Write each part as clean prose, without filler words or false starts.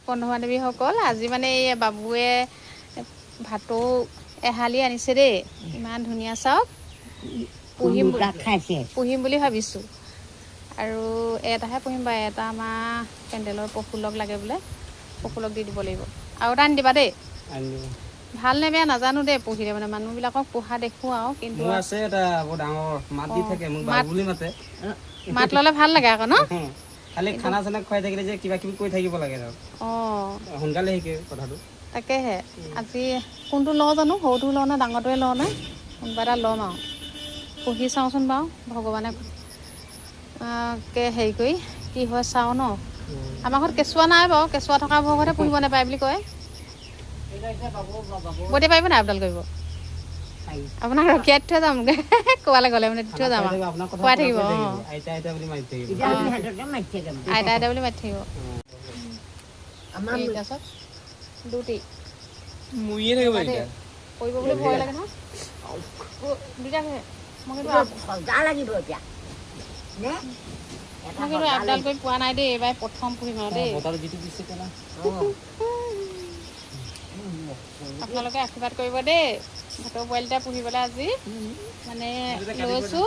বন্ধু বান্ধৱীসকল আজি মানে এই বাবুৱে ভাতো এহালি আনিছে দেই ইমান ধুনীয়া চাওক পুহিম বুলি ভাবিছোঁ আৰু এটাহে পুহিম বা এটা আমাৰ পেণ্ডেলৰ পশুলক লাগে বোলে পশুলক দি দিব লাগিব আৰু এটা আনি দিবা দেই ভাল নে বেয়া নাজানো দেই পুহিলে মানে মানুহবিলাকক পোহা দেখোঁ আৰু কিন্তু আছে এটা বৰ ডাঙৰ মাত দি থাকে মোক বাবু বুলি মাতে মাত ল'লে ভাল লাগে আকৌ ন খালি খানা চানা খুৱাই থাকিলে যে কিবা কিবি কৈ থাকিব লাগে আৰু সোনকালে শিকে কথাটো তাকেহে আজি কোনটো লওঁ জানো সৰুটো লওঁ নে ডাঙৰটোৱে লওঁ নে কোনোবা এটা ল'ম আৰু পুহি চাওঁচোন বাৰু ভগৱানে হেৰি কৰি কি হয় চাওঁ ন আমাৰ ঘৰত কেঁচুৱা নাই বাৰু কেঁচুৱা থকা ঘৰতহে পুহিব নাপায় বুলি কয় বতিয়া পাৰিব নাই আপডাল কৰিব আপোনাক ৰখিয়াই থৈ যাম ক'বালৈ গ'লে মানে দি থৈ যাম আৰু খুৱাই থাকিব আইতা আইতা বুলি মাতি থাকিব আইতা আইতা বুলি মাতি থাকিব তাৰপিছত দুটি মুইয়ে থাকিব এতিয়া কৰিব বুলি ভয় লাগে নহয় দুটা মই কিন্তু আপডাল কৰি পোৱা নাই দেই এইবাৰ প্ৰথম পুহিম আৰু দেই আপোনালোকে আশীৰ্বাদ কৰিব দেই ভাটৌ পোৱালি এটা পুহিবলৈ আজি মানে লৈছোঁ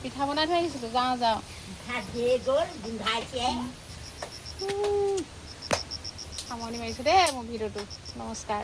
পিঠা বনাই থৈ আহিছিলোঁ যাওঁ সামৰণি মাৰিছোঁ দেই মোৰ ভিডিঅ'টো নমস্কাৰ